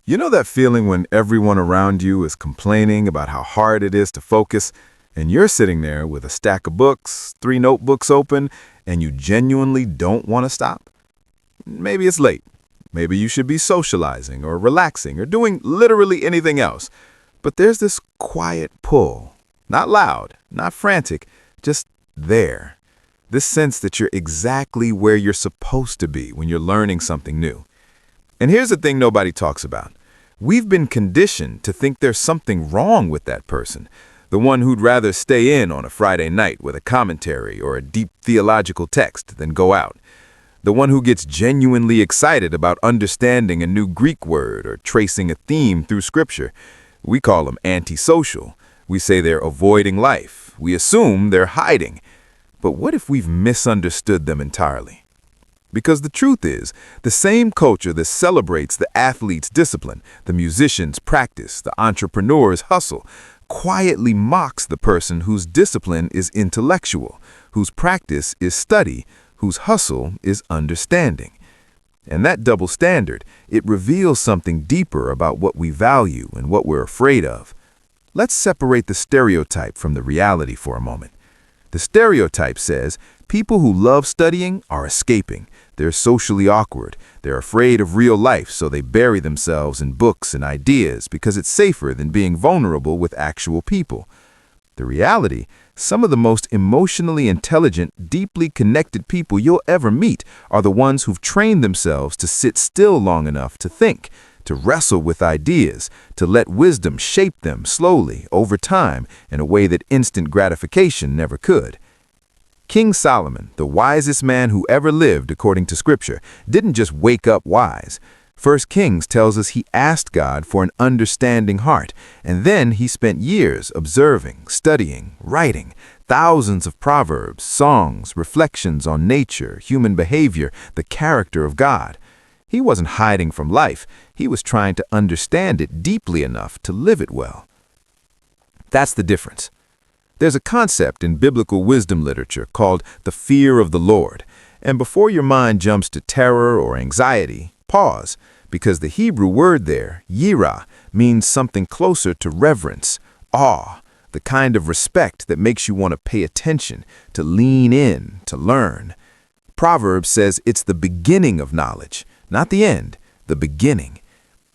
You know that feeling when everyone around you is complaining about how hard it is to focus, and you're sitting there with a stack of books, 3 notebooks open, and you genuinely don't want to stop? Maybe it's late. Maybe you should be socializing or relaxing or doing literally anything else. But there's this quiet pull. Not loud, not frantic, just there. This sense that you're exactly where you're supposed to be when you're learning something new. And here's the thing nobody talks about. We've been conditioned to think there's something wrong with that person, the one who'd rather stay in on a Friday night with a commentary or a deep theological text than go out, the one who gets genuinely excited about understanding a new Greek word or tracing a theme through Scripture. We call them antisocial. We say they're avoiding life. We assume they're hiding. But what if we've misunderstood them entirely? Because the truth is, the same culture that celebrates the athlete's discipline, the musician's practice, the entrepreneur's hustle, quietly mocks the person whose discipline is intellectual, whose practice is study, whose hustle is understanding. And that double standard, it reveals something deeper about what we value and what we're afraid of. Let's separate the stereotype from the reality for a moment. The stereotype says people who love studying are escaping. They're socially awkward. They're afraid of real life, so they bury themselves in books and ideas because it's safer than being vulnerable with actual people. The reality, some of the most emotionally intelligent, deeply connected people you'll ever meet are the ones who've trained themselves to sit still long enough to think, to wrestle with ideas, to let wisdom shape them slowly, over time, in a way that instant gratification never could. King Solomon, the wisest man who ever lived according to Scripture, didn't just wake up wise. 1 Kings tells us he asked God for an understanding heart, and then he spent years observing, studying, writing, thousands of proverbs, songs, reflections on nature, human behavior, the character of God. He wasn't hiding from life. He was trying to understand it deeply enough to live it well. That's the difference. There's a concept in biblical wisdom literature called the fear of the Lord. And before your mind jumps to terror or anxiety, pause, because the Hebrew word there, yirah, means something closer to reverence, awe, the kind of respect that makes you want to pay attention, to lean in, to learn. Proverbs says it's the beginning of knowledge, not the end, the beginning.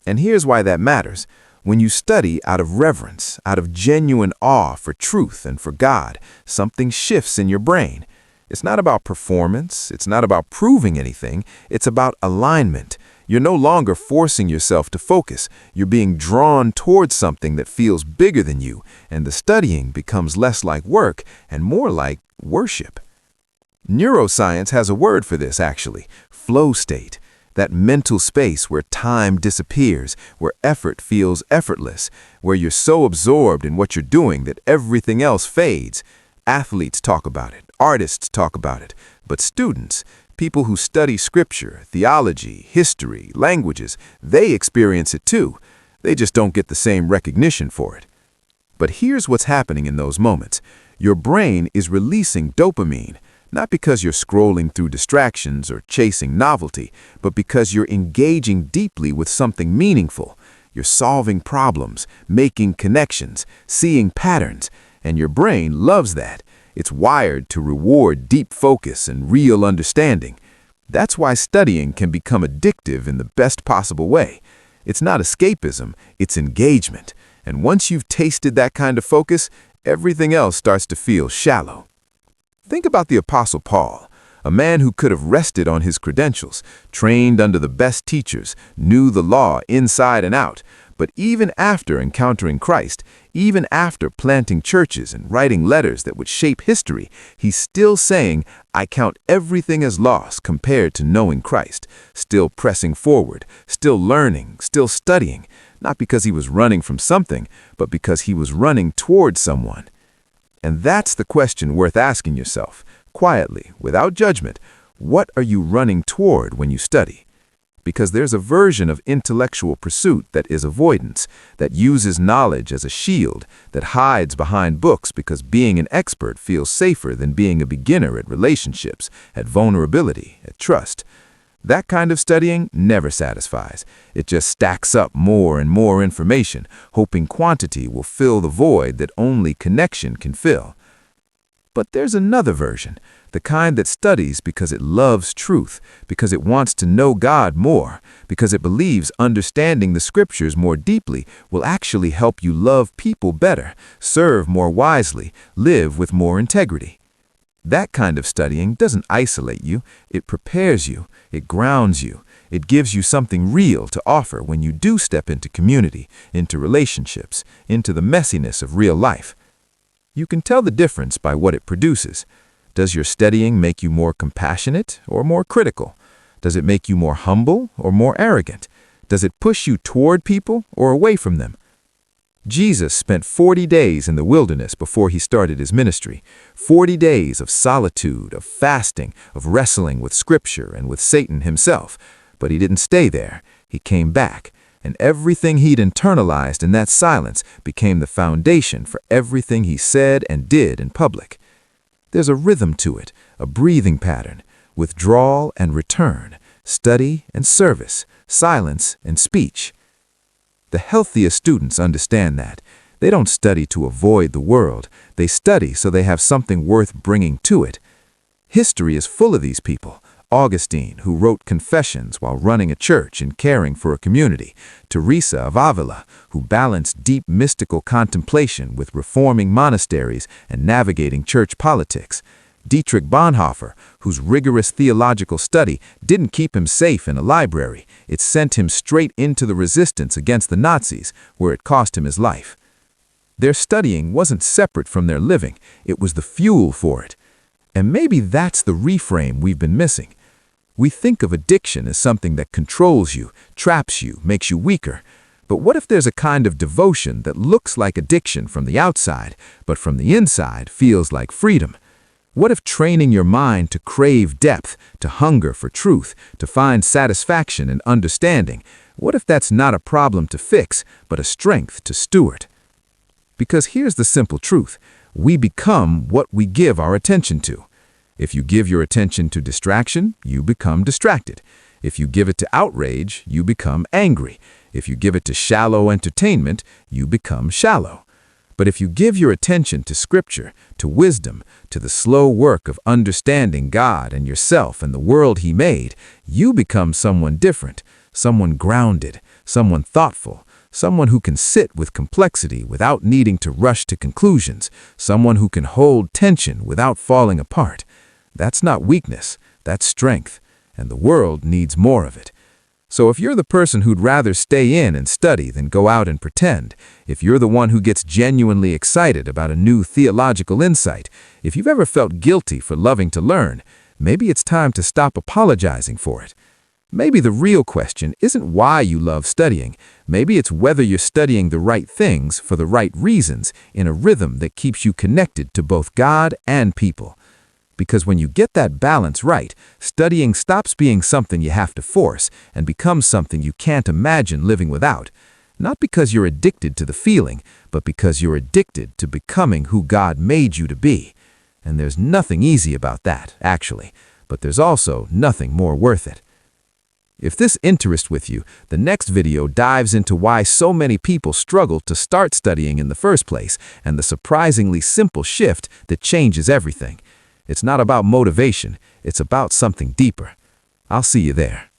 And here's why that matters. When you study out of reverence, out of genuine awe for truth and for God, something shifts in your brain. It's not about performance. It's not about proving anything. It's about alignment. You're no longer forcing yourself to focus. You're being drawn towards something that feels bigger than you, and the studying becomes less like work and more like worship. Neuroscience has a word for this, actually, flow state. That mental space where time disappears, where effort feels effortless, where you're so absorbed in what you're doing that everything else fades. Athletes talk about it, artists talk about it, but students, people who study scripture, theology, history, languages, they experience it too. They just don't get the same recognition for it. But here's what's happening in those moments. Your brain is releasing dopamine. Not because you're scrolling through distractions or chasing novelty, but because you're engaging deeply with something meaningful. You're solving problems, making connections, seeing patterns, and your brain loves that. It's wired to reward deep focus and real understanding. That's why studying can become addictive in the best possible way. It's not escapism, it's engagement. And once you've tasted that kind of focus, everything else starts to feel shallow. Think about the Apostle Paul, a man who could have rested on his credentials, trained under the best teachers, knew the law inside and out. But even after encountering Christ, even after planting churches and writing letters that would shape history, he's still saying, I count everything as loss compared to knowing Christ, still pressing forward, still learning, still studying, not because he was running from something, but because he was running towards someone. And that's the question worth asking yourself, quietly, without judgment. What are you running toward when you study? Because there's a version of intellectual pursuit that is avoidance, that uses knowledge as a shield, that hides behind books because being an expert feels safer than being a beginner at relationships, at vulnerability, at trust. That kind of studying never satisfies. It just stacks up more and more information, hoping quantity will fill the void that only connection can fill. But there's another version, the kind that studies because it loves truth, because it wants to know God more, because it believes understanding the scriptures more deeply will actually help you love people better, serve more wisely, live with more integrity. That kind of studying doesn't isolate you, it prepares you, it grounds you, it gives you something real to offer when you do step into community, into relationships, into the messiness of real life. You can tell the difference by what it produces. Does your studying make you more compassionate or more critical? Does it make you more humble or more arrogant? Does it push you toward people or away from them? Jesus spent 40 days in the wilderness before he started his ministry. 40 days of solitude, of fasting, of wrestling with Scripture and with Satan himself. But he didn't stay there. He came back. And everything he'd internalized in that silence became the foundation for everything he said and did in public. There's a rhythm to it, a breathing pattern, withdrawal and return, study and service, silence and speech. The healthiest students understand that. They don't study to avoid the world. They study so they have something worth bringing to it. History is full of these people. Augustine, who wrote Confessions while running a church and caring for a community. Teresa of Avila, who balanced deep mystical contemplation with reforming monasteries and navigating church politics. Dietrich Bonhoeffer, whose rigorous theological study didn't keep him safe in a library. It sent him straight into the resistance against the Nazis, where it cost him his life. Their studying wasn't separate from their living. It was the fuel for it. And maybe that's the reframe we've been missing. We think of addiction as something that controls you, traps you, makes you weaker. But what if there's a kind of devotion that looks like addiction from the outside, but from the inside feels like freedom? What if training your mind to crave depth, to hunger for truth, to find satisfaction and understanding, what if that's not a problem to fix, but a strength to steward? Because here's the simple truth. We become what we give our attention to. If you give your attention to distraction, you become distracted. If you give it to outrage, you become angry. If you give it to shallow entertainment, you become shallow. But if you give your attention to Scripture, to wisdom, to the slow work of understanding God and yourself and the world He made, you become someone different, someone grounded, someone thoughtful, someone who can sit with complexity without needing to rush to conclusions, someone who can hold tension without falling apart. That's not weakness, that's strength, and the world needs more of it. So if you're the person who'd rather stay in and study than go out and pretend, if you're the one who gets genuinely excited about a new theological insight, if you've ever felt guilty for loving to learn, maybe it's time to stop apologizing for it. Maybe the real question isn't why you love studying. Maybe it's whether you're studying the right things for the right reasons in a rhythm that keeps you connected to both God and people. Because when you get that balance right, studying stops being something you have to force and becomes something you can't imagine living without. Not because you're addicted to the feeling, but because you're addicted to becoming who God made you to be. And there's nothing easy about that, actually, but there's also nothing more worth it. If this interests with you, the next video dives into why so many people struggle to start studying in the first place and the surprisingly simple shift that changes everything. It's not about motivation, it's about something deeper. I'll see you there.